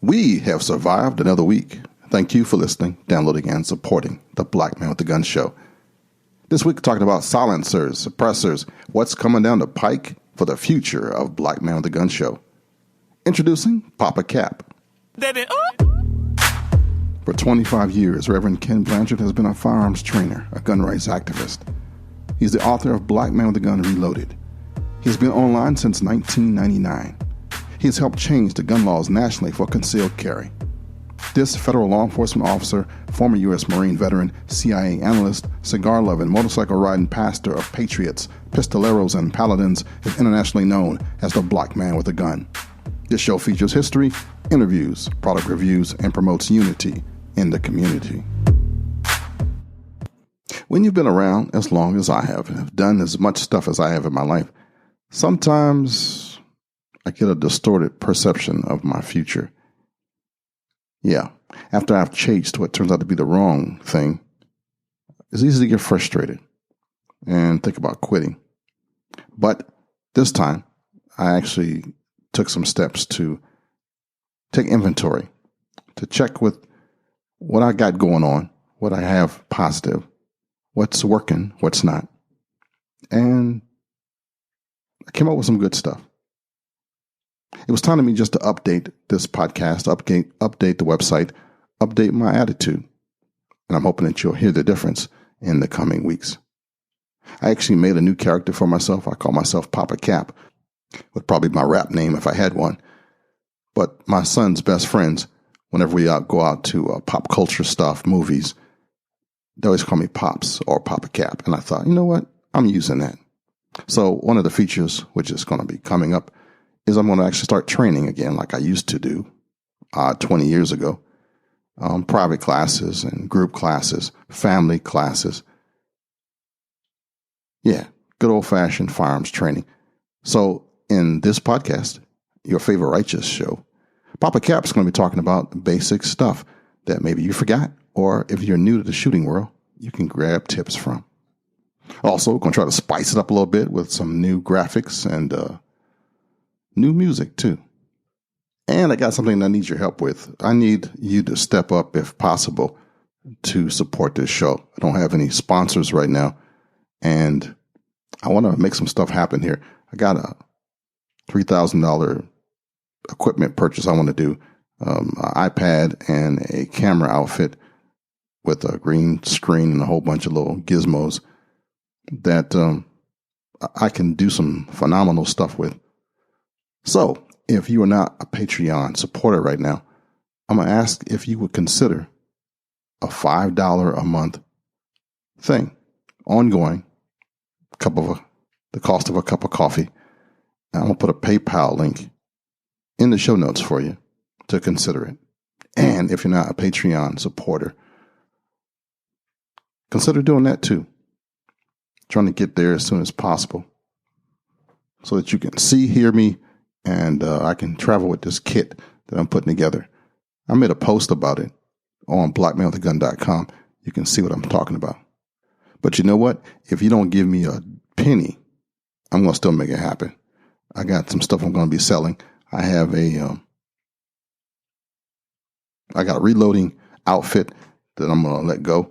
We have survived another week. Thank you for listening, downloading, and supporting the Black Man with the Gun Show. This week, we're talking about silencers, suppressors, what's coming down the pike for the future of Black Man with the Gun Show. Introducing Papa Capp. For 25 years, Reverend Kenn Blanchard has been a firearms trainer, a gun rights activist. He's the author of Black Man with the Gun Reloaded. He's been online since 1999. He has helped change the gun laws nationally for concealed carry. This federal law enforcement officer, former U.S. Marine veteran, CIA analyst, cigar-loving, motorcycle-riding pastor of patriots, pistoleros, and paladins is internationally known as the Black Man with a Gun. This show features history, interviews, product reviews, and promotes unity in the community. When you've been around as long as I have done as much stuff as I have in my life, sometimes I get a distorted perception of my future. Yeah, after I've chased what turns out to be the wrong thing, it's easy to get frustrated and think about quitting. But this time, I actually took some steps to take inventory, to check with what I got going on, what I have positive, what's working, what's not. And I came up with some good stuff. It was time to me just to update this podcast, update the website, update my attitude. And I'm hoping that you'll hear the difference in the coming weeks. I actually made a new character for myself. I call myself Papa Capp, would probably be my rap name if I had one. But my son's best friends, whenever we go out to pop culture stuff, movies, they always call me Pops or Papa Capp. And I thought, you know what? I'm using that. So one of the features, which is going to be coming up, is I'm going to actually start training again like I used to do 20 years ago. Private classes and group classes, family classes. Yeah, good old-fashioned firearms training. So in this podcast, your favorite righteous show, Papa Capp's going to be talking about basic stuff that maybe you forgot, or if you're new to the shooting world, you can grab tips from. Also, we're going to try to spice it up a little bit with some new graphics and new music, too. And I got something I need your help with. I need you to step up, if possible, to support this show. I don't have any sponsors right now, and I want to make some stuff happen here. I got a $3,000 equipment purchase I want to do, an iPad and a camera outfit with a green screen and a whole bunch of little gizmos that I can do some phenomenal stuff with. So, if you are not a Patreon supporter right now, I'm going to ask if you would consider a $5 a month thing, ongoing, the cost of a cup of coffee. I'm going to put a PayPal link in the show notes for you to consider it. And if you're not a Patreon supporter, consider doing that too. Trying to get there as soon as possible so that you can see, hear me, and I can travel with this kit that I'm putting together. I made a post about it on blackmanwithagun.com. You can see what I'm talking about. But you know what? If you don't give me a penny, I'm going to still make it happen. I got some stuff I'm going to be selling. I have I got a reloading outfit that I'm going to let go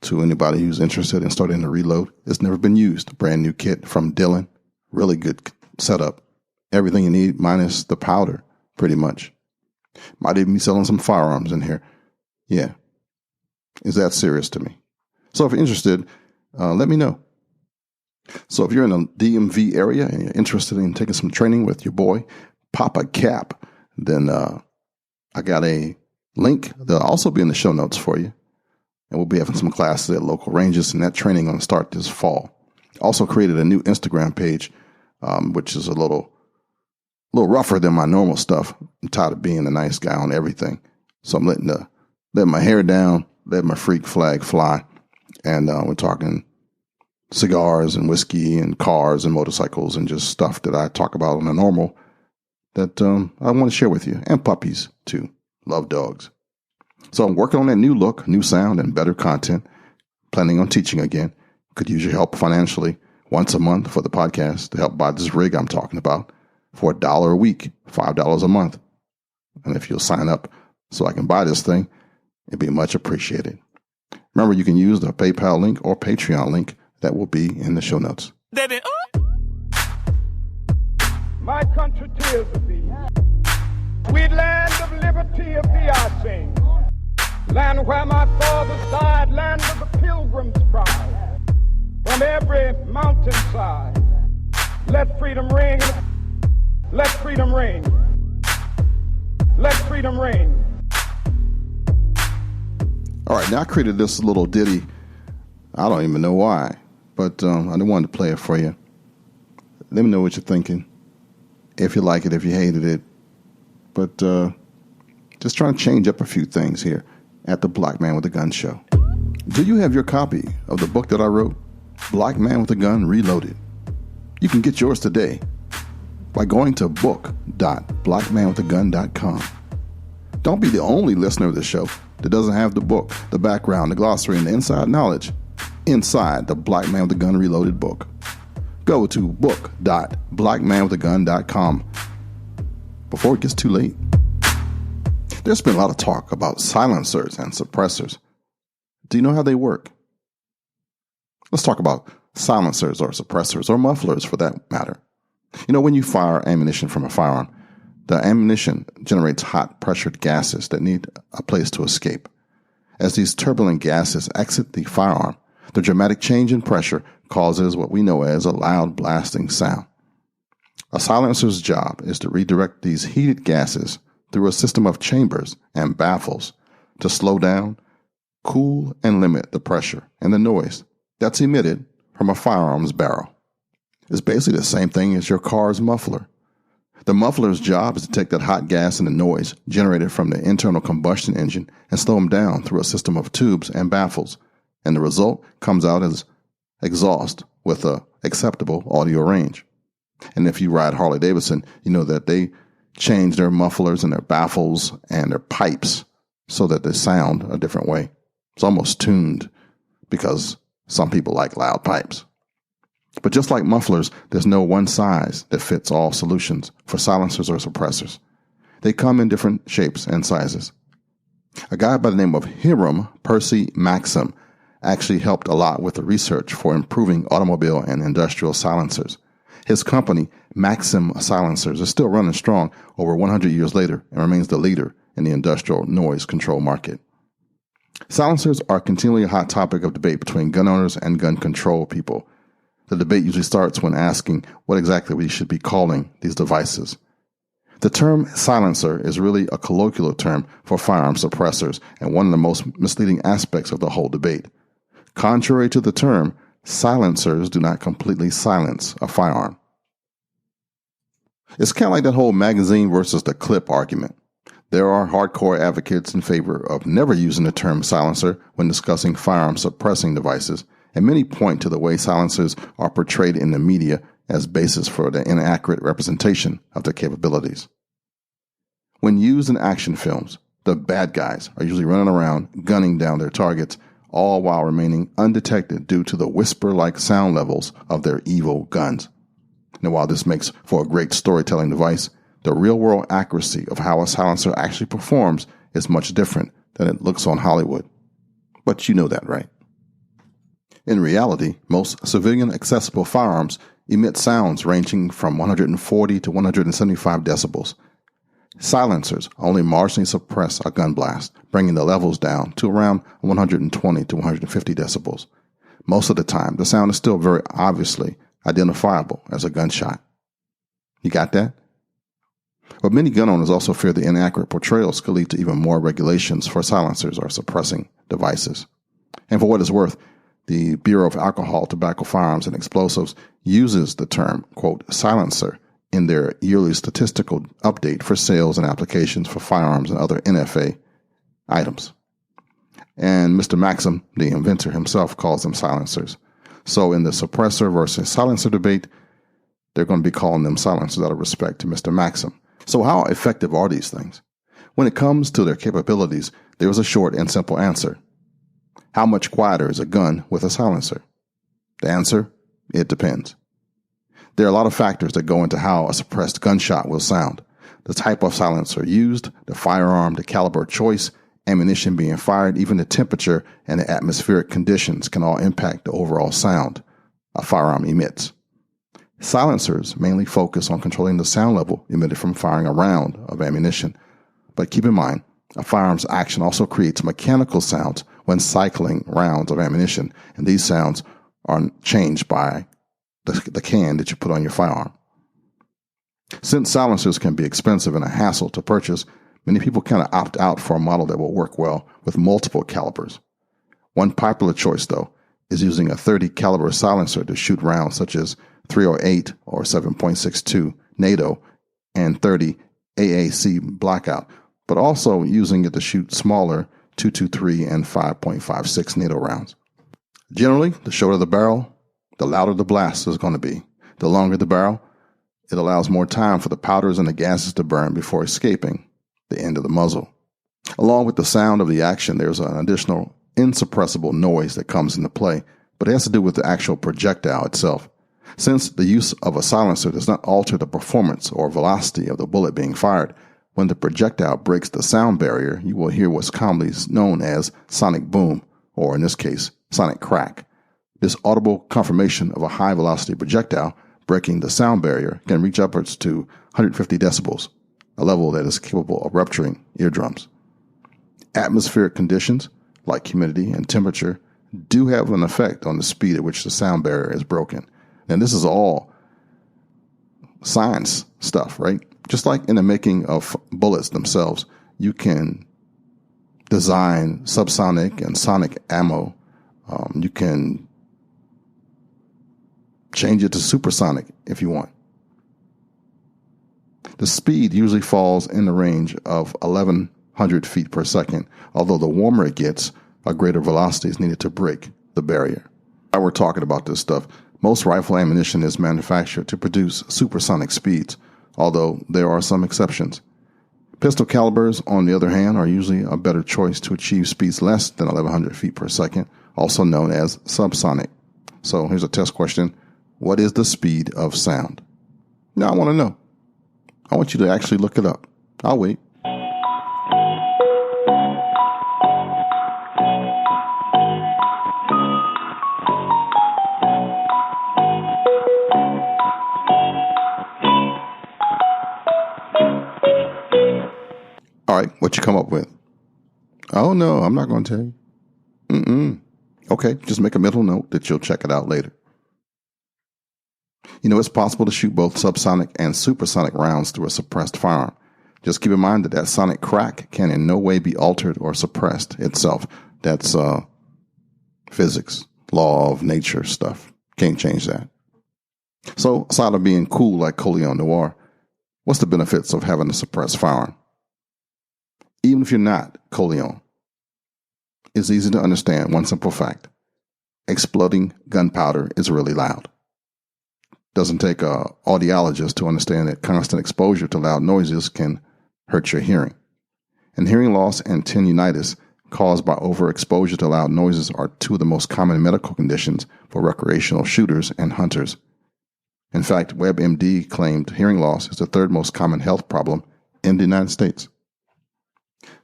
to anybody who's interested in starting to reload. It's never been used. Brand new kit from Dylan. Really good setup. Everything you need minus the powder, pretty much. Might even be selling some firearms in here. Yeah. Is that serious to me? So if you're interested, let me know. So if you're in the DMV area and you're interested in taking some training with your boy, Papa Capp, then I got a link that'll also be in the show notes for you. And we'll be having some classes at local ranges, and that training going to start this fall. Also created a new Instagram page, which is a little rougher than my normal stuff. I'm tired of being a nice guy on everything. So I'm letting my hair down, letting my freak flag fly. And we're talking cigars and whiskey and cars and motorcycles and just stuff that I talk about on a normal that I want to share with you. And puppies, too. Love dogs. So I'm working on that new look, new sound, and better content. Planning on teaching again. Could use your help financially once a month for the podcast to help buy this rig I'm talking about for $1 a week, $5 a month. And if you'll sign up so I can buy this thing, it'd be much appreciated. Remember, you can use the PayPal link or Patreon link that will be in the show notes. My country tears of thee. We land of liberty of thee I sing. Land where my fathers died, land of the pilgrim's pride. From every mountainside, let freedom ring, let freedom ring, let freedom ring. All right, now I created this little ditty. I don't even know why, but I wanted to play it for you. Let me know what you're thinking. If you like it, if you hated it. But just trying to change up a few things here at the Black Man with a Gun show. Do you have your copy of the book that I wrote, Black Man with a Gun Reloaded? You can get yours today by going to book.blackmanwithagun.com. Don't be the only listener of the show that doesn't have the book, the background, the glossary, and the inside knowledge inside the Black Man with a Gun Reloaded book. Go to book.blackmanwithagun.com before it gets too late. There's been a lot of talk about silencers and suppressors. Do you know how they work? Let's talk about silencers or suppressors or mufflers for that matter. You know, when you fire ammunition from a firearm, the ammunition generates hot pressured gases that need a place to escape. As these turbulent gases exit the firearm, the dramatic change in pressure causes what we know as a loud blasting sound. A silencer's job is to redirect these heated gases through a system of chambers and baffles to slow down, cool, and limit the pressure and the noise that's emitted from a firearm's barrel. It's basically the same thing as your car's muffler. The muffler's job is to take that hot gas and the noise generated from the internal combustion engine and slow them down through a system of tubes and baffles, and the result comes out as exhaust with a acceptable audio range. And if you ride Harley Davidson, you know that they change their mufflers and their baffles and their pipes so that they sound a different way. It's almost tuned because some people like loud pipes. But just like mufflers, there's no one size that fits all solutions for silencers or suppressors. They come in different shapes and sizes. A guy by the name of Hiram Percy Maxim actually helped a lot with the research for improving automobile and industrial silencers. His company, Maxim Silencers, is still running strong over 100 years later and remains the leader in the industrial noise control market. Silencers are continually a hot topic of debate between gun owners and gun control people. The debate usually starts when asking what exactly we should be calling these devices. The term silencer is really a colloquial term for firearm suppressors and one of the most misleading aspects of the whole debate. Contrary to the term, silencers do not completely silence a firearm. It's kind of like that whole magazine versus the clip argument. There are hardcore advocates in favor of never using the term silencer when discussing firearm suppressing devices, and many point to the way silencers are portrayed in the media as basis for the inaccurate representation of their capabilities. When used in action films, the bad guys are usually running around gunning down their targets, all while remaining undetected due to the whisper-like sound levels of their evil guns. Now, while this makes for a great storytelling device, the real-world accuracy of how a silencer actually performs is much different than it looks on Hollywood. But you know that, right? In reality, most civilian-accessible firearms emit sounds ranging from 140 to 175 decibels. Silencers only marginally suppress a gun blast, bringing the levels down to around 120 to 150 decibels. Most of the time, the sound is still very obviously identifiable as a gunshot. You got that? But many gun owners also fear the inaccurate portrayals could lead to even more regulations for silencers or suppressing devices. And for what it's worth, the Bureau of Alcohol, Tobacco, Firearms, and Explosives uses the term, quote, silencer in their yearly statistical update for sales and applications for firearms and other NFA items. And Mr. Maxim, the inventor himself, calls them silencers. So in the suppressor versus silencer debate, they're going to be calling them silencers out of respect to Mr. Maxim. So how effective are these things? When it comes to their capabilities, there is a short and simple answer. How much quieter is a gun with a silencer? The answer, it depends. There are a lot of factors that go into how a suppressed gunshot will sound. The type of silencer used, the firearm, the caliber choice, ammunition being fired, even the temperature and the atmospheric conditions can all impact the overall sound a firearm emits. Silencers mainly focus on controlling the sound level emitted from firing a round of ammunition. But keep in mind, a firearm's action also creates mechanical sounds when cycling rounds of ammunition, and these sounds are changed by the can that you put on your firearm. Since silencers can be expensive and a hassle to purchase, many people kind of opt out for a model that will work well with multiple calibers. One popular choice, though, is using a 30 caliber silencer to shoot rounds such as 308 or 7.62 NATO and 30 AAC blackout, but also using it to shoot smaller 223 and 5.56 NATO rounds. Generally, the shorter the barrel, the louder the blast is going to be. The longer the barrel, it allows more time for the powders and the gases to burn before escaping the end of the muzzle. Along with the sound of the action, there's an additional insuppressible noise that comes into play, but it has to do with the actual projectile itself. Since the use of a silencer does not alter the performance or velocity of the bullet being fired, when the projectile breaks the sound barrier, you will hear what's commonly known as sonic boom, or in this case, sonic crack. This audible confirmation of a high-velocity projectile breaking the sound barrier can reach upwards to 150 decibels, a level that is capable of rupturing eardrums. Atmospheric conditions, like humidity and temperature, do have an effect on the speed at which the sound barrier is broken. And this is all science stuff, right? Just like in the making of bullets themselves, you can design subsonic and sonic ammo. You can change it to supersonic if you want. The speed usually falls in the range of 1,100 feet per second, although the warmer it gets, a greater velocity is needed to break the barrier. While we're talking about this stuff, most rifle ammunition is manufactured to produce supersonic speeds, although there are some exceptions. Pistol calibers, on the other hand, are usually a better choice to achieve speeds less than 1,100 feet per second, also known as subsonic. So here's a test question. What is the speed of sound? Now I want to know. I want you to actually look it up. I'll wait. All right, what you come up with? Oh, no, I'm not going to tell you. Okay, just make a mental note that you'll check it out later. You know, it's possible to shoot both subsonic and supersonic rounds through a suppressed firearm. Just keep in mind that sonic crack can in no way be altered or suppressed itself. That's physics, law of nature stuff. Can't change that. So, aside of being cool like Coleon Noir, what's the benefits of having a suppressed firearm? Even if you're not Coleon, it's easy to understand one simple fact. Exploding gunpowder is really loud. Doesn't take an audiologist to understand that constant exposure to loud noises can hurt your hearing. And hearing loss and tinnitus caused by overexposure to loud noises are two of the most common medical conditions for recreational shooters and hunters. In fact, WebMD claimed hearing loss is the third most common health problem in the United States.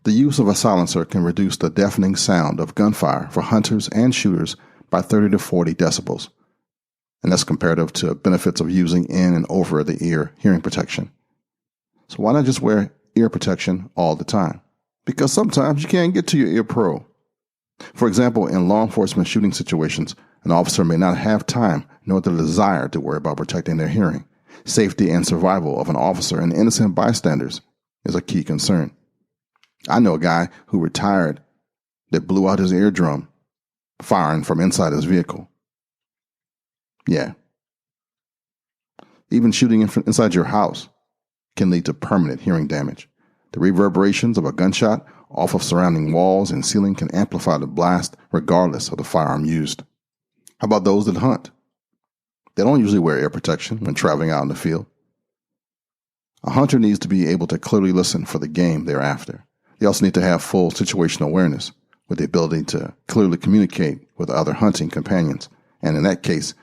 The use of a silencer can reduce the deafening sound of gunfire for hunters and shooters by 30 to 40 decibels. And that's comparative to benefits of using in and over the ear hearing protection. So why not just wear ear protection all the time? Because sometimes you can't get to your ear pro. For example, in law enforcement shooting situations, an officer may not have time nor the desire to worry about protecting their hearing. Safety and survival of an officer and innocent bystanders is a key concern. I know a guy who retired that blew out his eardrum firing from inside his vehicle. Yeah. Even shooting inside your house can lead to permanent hearing damage. The reverberations of a gunshot off of surrounding walls and ceiling can amplify the blast regardless of the firearm used. How about those that hunt? They don't usually wear ear protection when traveling out in the field. A hunter needs to be able to clearly listen for the game they're after. They also need to have full situational awareness with the ability to clearly communicate with other hunting companions. And in that case,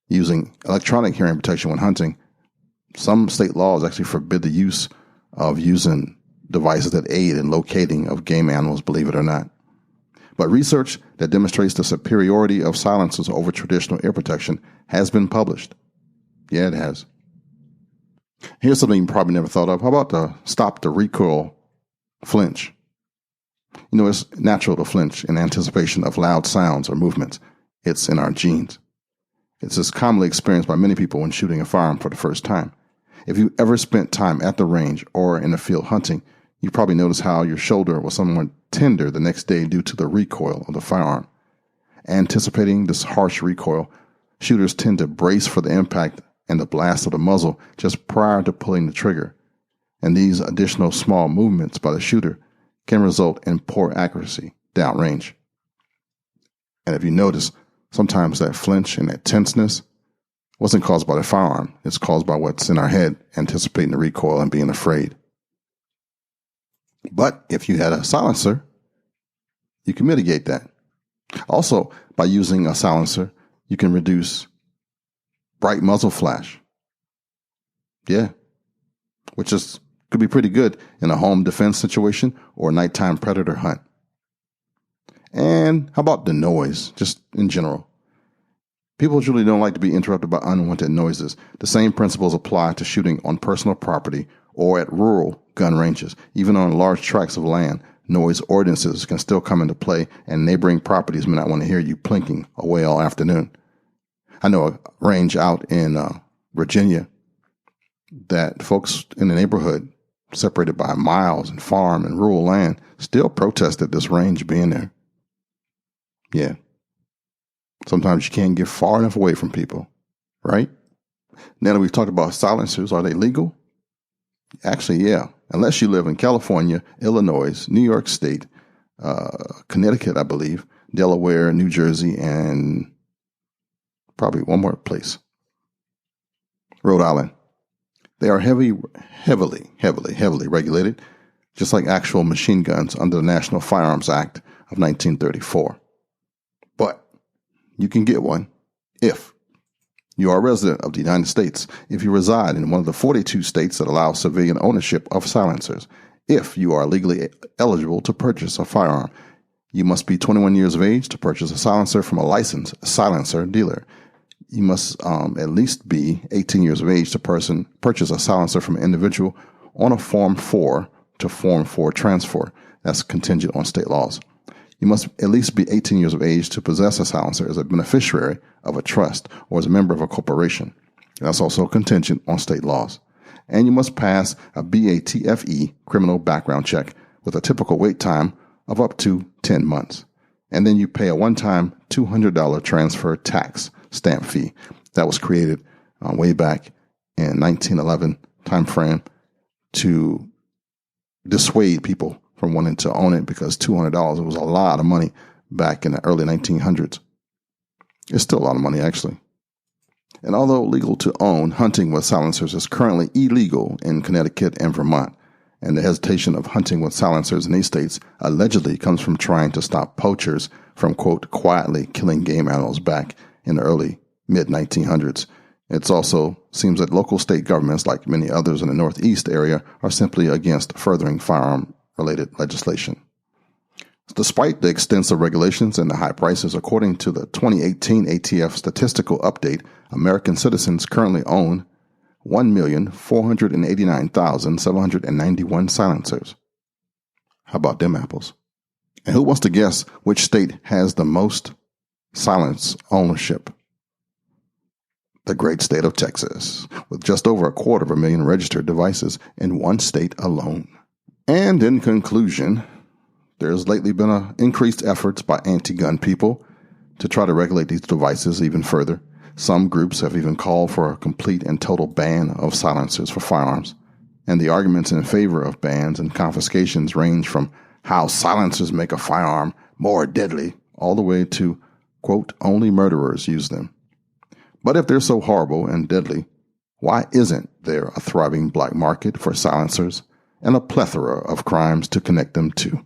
using electronic hearing protection when hunting, some state laws actually forbid the use of using devices that aid in locating of game animals, believe it or not. But research that demonstrates the superiority of silencers over traditional ear protection has been published. Yeah, it has. Here's something you probably never thought of. How about the stop the recoil flinch? You know, it's natural to flinch in anticipation of loud sounds or movements. It's in our genes. It's as commonly experienced by many people when shooting a firearm for the first time. If you ever spent time at the range or in the field hunting, you probably noticed how your shoulder was somewhat tender the next day due to the recoil of the firearm. Anticipating this harsh recoil, shooters tend to brace for the impact and the blast of the muzzle just prior to pulling the trigger. And these additional small movements by the shooter can result in poor accuracy downrange. And if you notice, sometimes that flinch and that tenseness wasn't caused by the firearm. It's caused by what's in our head, anticipating the recoil and being afraid. But if you had a silencer, you can mitigate that. Also, by using a silencer, you can reduce bright muzzle flash. Yeah, which could be pretty good in a home defense situation or a nighttime predator hunt. And how about the noise, just in general? People usually don't like to be interrupted by unwanted noises. The same principles apply to shooting on personal property or at rural gun ranges. Even on large tracts of land, noise ordinances can still come into play, and neighboring properties may not want to hear you plinking away all afternoon. I know a range out in Virginia that folks in the neighborhood, separated by miles and farm and rural land, still protested this range being there. Yeah. Sometimes you can't get far enough away from people, right? Now that we've talked about silencers, are they legal? Actually, yeah. Unless you live in California, Illinois, New York State, Connecticut, I believe, Delaware, New Jersey, and probably one more place. Rhode Island. They are heavily regulated, just like actual machine guns under the National Firearms Act of 1934. But you can get one if you are a resident of the United States, if you reside in one of the 42 states that allow civilian ownership of silencers, if you are legally eligible to purchase a firearm. You must be 21 years of age to purchase a silencer from a licensed silencer dealer. You must at least be 18 years of age to purchase a silencer from an individual on a Form 4 to Form 4 transfer. That's contingent on state laws. You must at least be 18 years of age to possess a silencer as a beneficiary of a trust or as a member of a corporation. That's also contingent on state laws. And you must pass a BATFE criminal background check with a typical wait time of up to 10 months. And then you pay a one-time $200 transfer tax stamp fee that was created way back in 1911 timeframe to dissuade people from wanting to own it, because $200 was a lot of money back in the early 1900s. It's still a lot of money, actually. And although legal to own, hunting with silencers is currently illegal in Connecticut and Vermont. And the hesitation of hunting with silencers in these states allegedly comes from trying to stop poachers from, quote, quietly killing game animals back in the early mid-1900s. It also seems that local state governments, like many others in the Northeast area, are simply against furthering firearm-related legislation. Despite the extensive regulations and the high prices, according to the 2018 ATF statistical update, American citizens currently own 1,489,791 silencers. How about them apples? And who wants to guess which state has the most silence ownership? The great state of Texas, with just over 250,000 registered devices in one state alone. And in conclusion, there's lately been increased efforts by anti-gun people to try to regulate these devices even further. Some groups have even called for a complete and total ban of silencers for firearms. And the arguments in favor of bans and confiscations range from how silencers make a firearm more deadly, all the way to, quote, only murderers use them. But if they're so horrible and deadly, why isn't there a thriving black market for silencers and a plethora of crimes to connect them to?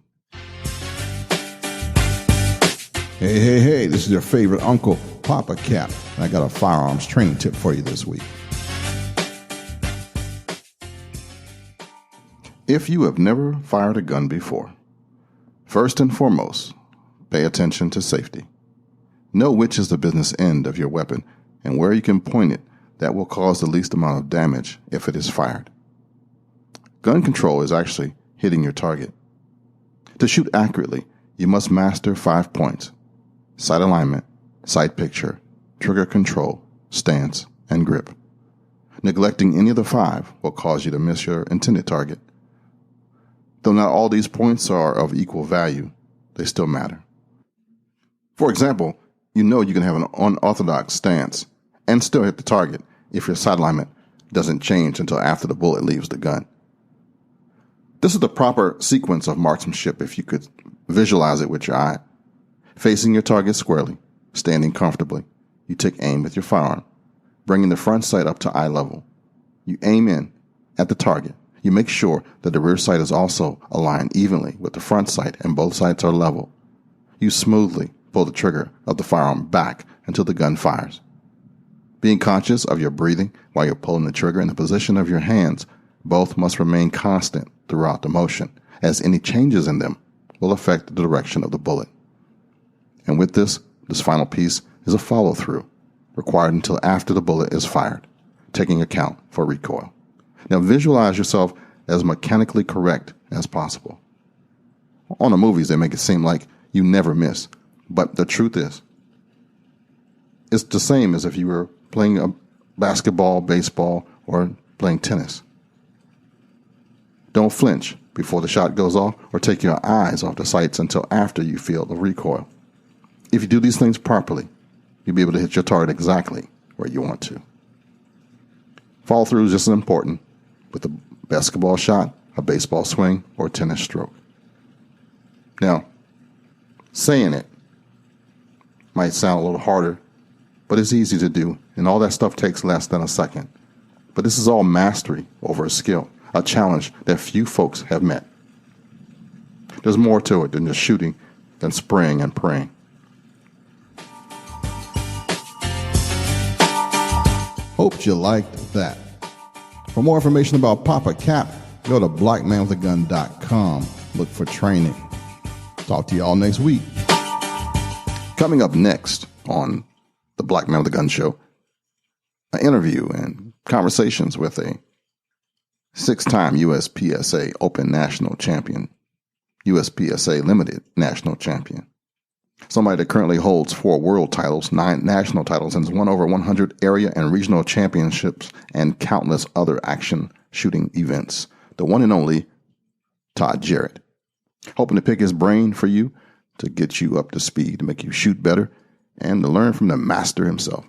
Hey, this is your favorite uncle, Papa Capp, and I got a firearms training tip for you this week. If you have never fired a gun before, first and foremost, pay attention to safety. Know which is the business end of your weapon and where you can point it that will cause the least amount of damage if it is fired. Gun control is actually hitting your target. To shoot accurately, you must master 5 points: sight alignment, sight picture, trigger control, stance, and grip. Neglecting any of the 5 will cause you to miss your intended target. Though not all these points are of equal value, they still matter. For example, you know you can have an unorthodox stance and still hit the target if your sight alignment doesn't change until after the bullet leaves the gun. This is the proper sequence of marksmanship if you could visualize it with your eye. Facing your target squarely, standing comfortably, you take aim with your firearm, bringing the front sight up to eye level. You aim in at the target. You make sure that the rear sight is also aligned evenly with the front sight and both sights are level. You smoothly pull the trigger of the firearm back until the gun fires. Being conscious of your breathing while you're pulling the trigger and the position of your hands, both must remain constant throughout the motion, as any changes in them will affect the direction of the bullet. And with this final piece is a follow-through, required until after the bullet is fired, taking account for recoil. Now visualize yourself as mechanically correct as possible. On the movies, they make it seem like you never miss, but the truth is, it's the same as if you were playing a basketball, baseball, or playing tennis. Don't flinch before the shot goes off or take your eyes off the sights until after you feel the recoil. If you do these things properly, you'll be able to hit your target exactly where you want to. Follow through is just as important with a basketball shot, a baseball swing, or a tennis stroke. Now, saying it might sound a little harder, but it's easy to do, and all that stuff takes less than a second. But this is all mastery over a skill, a challenge that few folks have met. There's more to it than just shooting, than spraying and praying. Hope you liked that. For more information about Papa Capp, go to blackmanwithagun.com. Look for training. Talk to you all next week. Coming up next on the Black Man with a Gun Show, an interview and conversations with a 6-time USPSA Open National Champion, USPSA Limited National Champion. Somebody that currently holds 4 world titles, 9 national titles, and has won over 100 area and regional championships and countless other action shooting events. The one and only Todd Jarrett. Hoping to pick his brain for you to get you up to speed, to make you shoot better, and to learn from the master himself.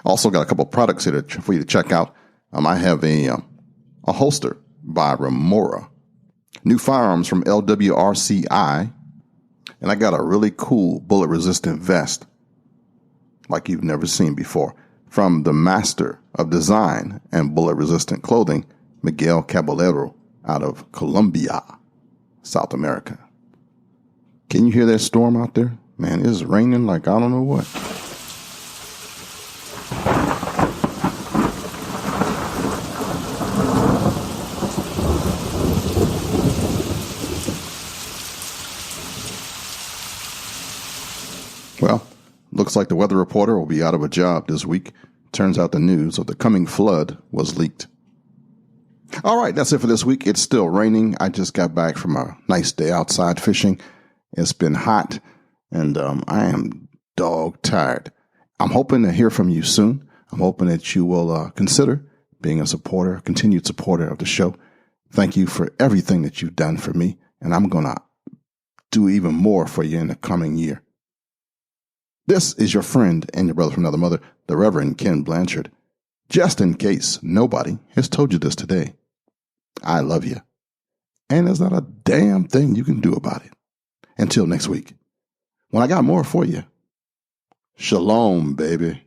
Also got a couple products here for you to check out. I have a holster by Remora, new firearms from LWRCI, and I got a really cool bullet-resistant vest like you've never seen before from the master of design and bullet-resistant clothing, Miguel Caballero, out of Colombia, South America. Can you hear that storm out there? Man, it's raining like I don't know what. Well, looks like the weather reporter will be out of a job this week. Turns out the news of the coming flood was leaked. All right, that's it for this week. It's still raining. I just got back from a nice day outside fishing. It's been hot, and I am dog tired. I'm hoping to hear from you soon. I'm hoping that you will consider being a supporter, continued supporter of the show. Thank you for everything that you've done for me, and I'm going to do even more for you in the coming year. This is your friend and your brother from another mother, the Reverend Kenn Blanchard. Just in case nobody has told you this today, I love you. And there's not a damn thing you can do about it. Until next week, when I got more for you. Shalom, baby.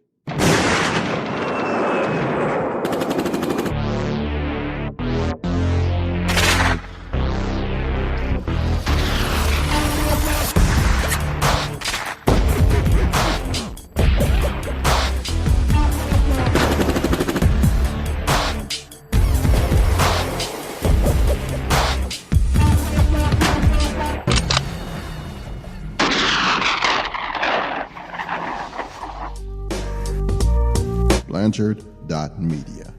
Blanchard.media.